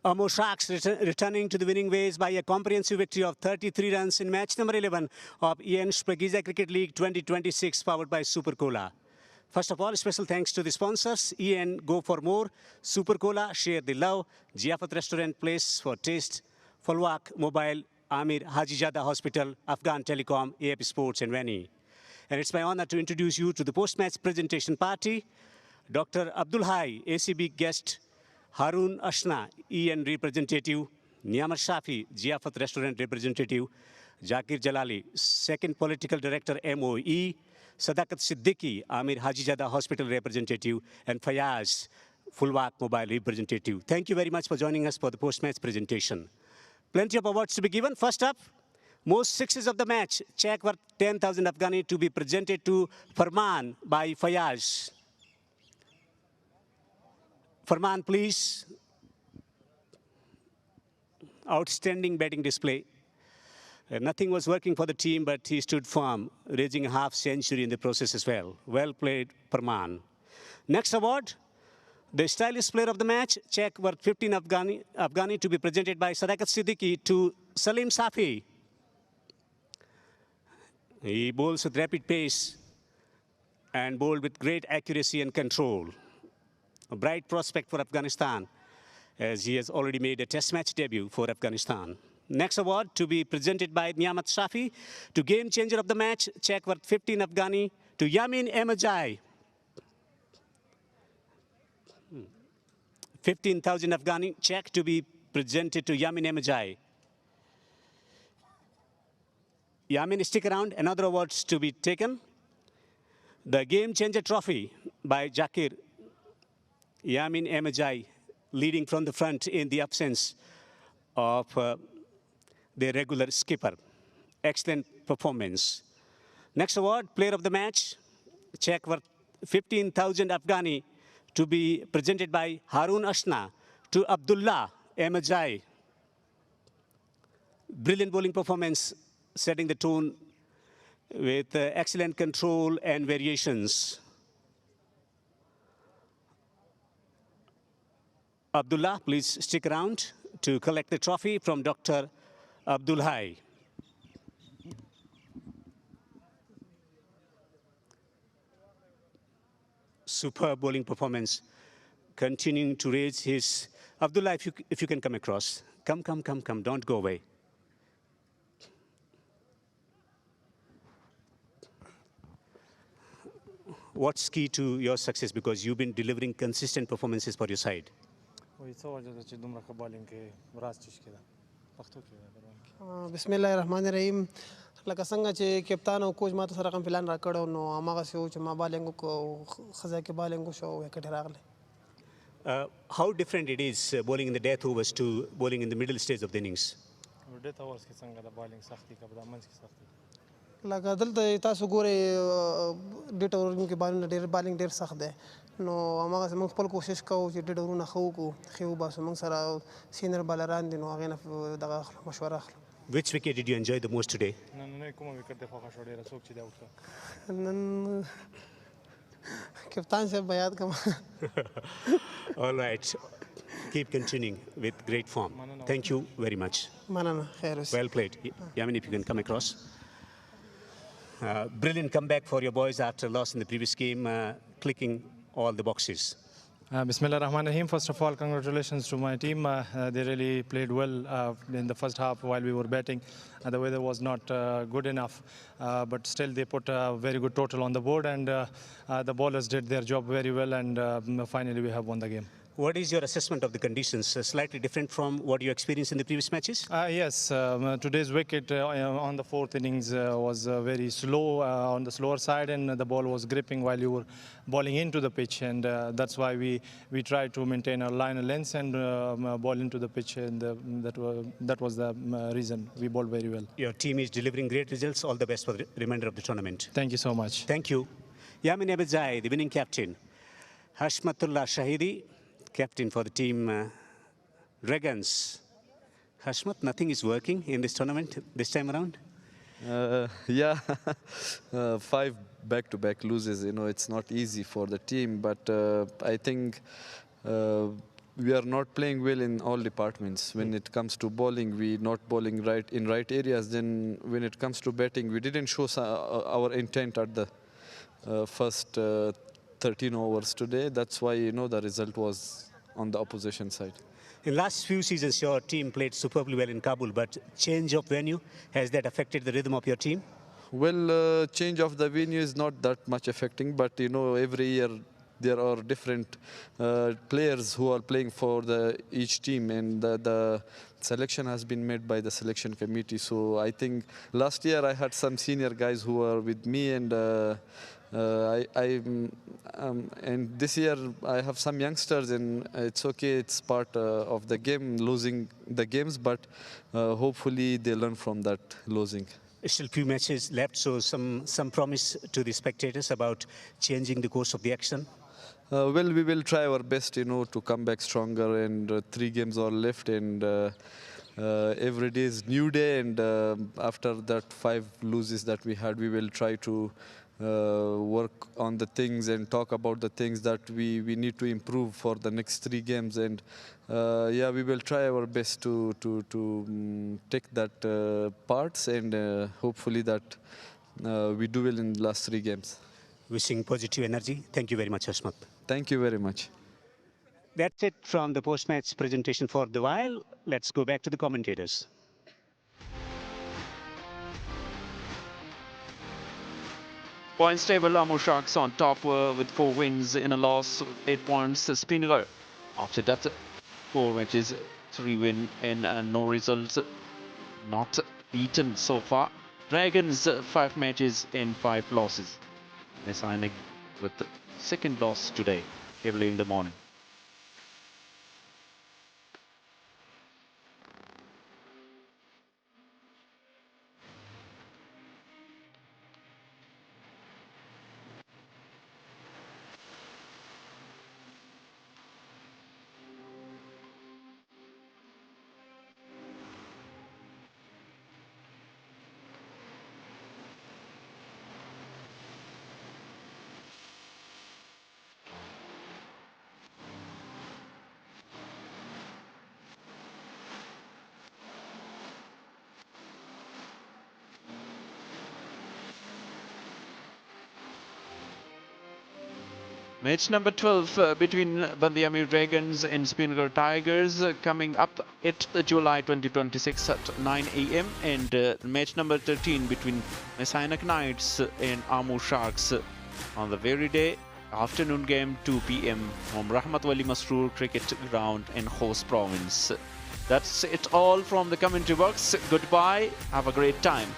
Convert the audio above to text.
Ammo Sharks returning to the winning ways by a comprehensive victory of 33 runs in match number 11 of Ian Spragiza Cricket League 2026 powered by Super Cola. First of all, special thanks to the sponsors, Ian Go For More, Super Cola, Share the Love, Jiafat Restaurant Place for Taste, Falwak Mobile, Amir Hajizada Hospital, Afghan Telecom, AAP Sports and Vani. And it's my honor to introduce you to the post-match presentation party. Dr. Abdul Hai, ACB guest, Harun Ashna, EN representative, Niamar Shafi, Jiafat Restaurant representative, Zakir Jalali, second political director, MOE, Sadakat Siddiqui, Amir Hajizada Hospital representative, and Fayaz, Fulwak Mobile representative. Thank you very much for joining us for the post-match presentation. Plenty of awards to be given. First up, most sixes of the match, check worth 10,000 Afghani to be presented to Farman by Fayaz. Farman, please. Outstanding batting display. Nothing was working for the team, but he stood firm, raising a half century in the process as well. Well played, Farman. Next award, the stylish player of the match, check worth 15 Afghani to be presented by Sadakat Siddiqui to Salim Safi. He bowls with rapid pace and bowled with great accuracy and control. A bright prospect for Afghanistan, as he has already made a test match debut for Afghanistan. Next award to be presented by Niamat Shafi to game changer of the match, check worth 15 Afghani to Yamin Emajai. 15,000 Afghani check to be presented to Yamin Emajai. Yamin, stick around. Another awards to be taken. The game changer trophy by Zakir. Yamin Emajai leading from the front in the absence of their regular skipper. Excellent performance. Next award, player of the match, check worth 15,000 Afghani to be presented by Harun Ashna to Abdullah Emajai. Brilliant bowling performance, setting the tone with excellent control and variations. Abdullah, please stick around to collect the trophy from Dr. Abdul Hai. Superb bowling performance, continuing to raise his... Abdullah, if you can come across. Come, don't go away. What's key to your success? Because you've been delivering consistent performances for your side. Bismillah ar-Rahman ar-Rahim. لکه څنګه چې کپتان او کوچ ماته سره کوم پلان راکړو نو هماغسې و چې ما بالینګ وکړو ښه کې بالینګ وشو او وکټ راغلی. How different it is bowling in the death overs to bowling in the middle stage of the innings? death overs کې څنګه د بالینګ سختي که په د منځ کې سختي لکه دلته تاسو ګورئ ډېټ اورونو کې بالینګ ډېر سخت دی نو هماغسې موږ خپل کوشش کوو چې ډېټ اورونه ښه وکړو ښې وباسو موږ سره سینر بالران دي نو هغې نه دغه اخلو مشوره اخلو. Which wicket did you enjoy the most today? نن کومه وکټ دی خوښه شوه ډېره څوک چې دی اوټ کړه نن کپتان صاحب به یاد کړم. All right. Keep continuing with great form. Thank you very much. مننه خیر اوسې. Well played. Yamin, if you can come across. Brilliant comeback for your boys after loss in the previous game, clicking all the boxes. Bismillah ar-Rahman ar-Rahim. First of all, congratulations to my team. They really played well in the first half while we were batting. The weather was not good enough, but still they put a very good total on the board, and the bowlers did their job very well, and finally we have won the game. What is your assessment of the conditions? Slightly different from what you experienced in the previous matches? Yes, today's wicket on the fourth innings was very slow, on the slower side, and the ball was gripping while you were bowling into the pitch, and that's why we tried to maintain our line of length and ball into the pitch, and that was the reason we bowled very well. Your team is delivering great results. All the best for the remainder of the tournament. Thank you so much. Thank you. Yamin Emajai, the winning captain. Hashmatullah Shahidi, captain for the team Dragons. Hashmat, nothing is working in this tournament this time around? Yeah, 5 back-to-back loses, you know, it's not easy for the team, but I think we are not playing well in all departments. When it comes to bowling, we not bowling right in right areas. Then when it comes to batting, we didn't show our intent at the first 13 overs today. That's why the result was on the opposition side. In last few seasons, your team played superbly well in Kabul, but change of venue, has that affected the rhythm of your team? Well, change of the venue is not that much affecting, but every year there are different players who are playing for each team, and the selection has been made by the selection committee. So I think last year I had some senior guys who were with me, and and this year I have some youngsters, and it's okay. It's part of the game, losing the games, but hopefully they learn from that losing. Still few matches left, so some promise to the spectators about changing the course of the action? Well, we will try our best, to come back stronger, and 3 games are left, and every day is new day, and after that 5 losses that we had, we will try to work on the things and talk about the things that we need to improve for the next 3 games, and yeah, we will try our best to take that parts, and hopefully that we do well in the last 3 games. Wishing positive energy. Thank you very much, Ashmat. Thank you very much. That's it from the post-match presentation for the while. Let's go back to the commentators. Points table, Amur Sharks on top with 4 wins in a loss, 8 points. Spinner after that 4 matches, 3 win and no results, not beaten so far. Dragons 5 matches and 5 losses. Messianic with the 2nd loss today, early in the morning. Match number 12 between Bandi Amir Dragons and Spinnaker Tigers coming up at July 2026 at 9 AM, and match number 13 between Messianic Knights and Amur Sharks on the very day, afternoon game 2 PM from Rahmat Wali Masroor Cricket Ground in Host Province. That's it all from the commentary box. Goodbye. Have a great time.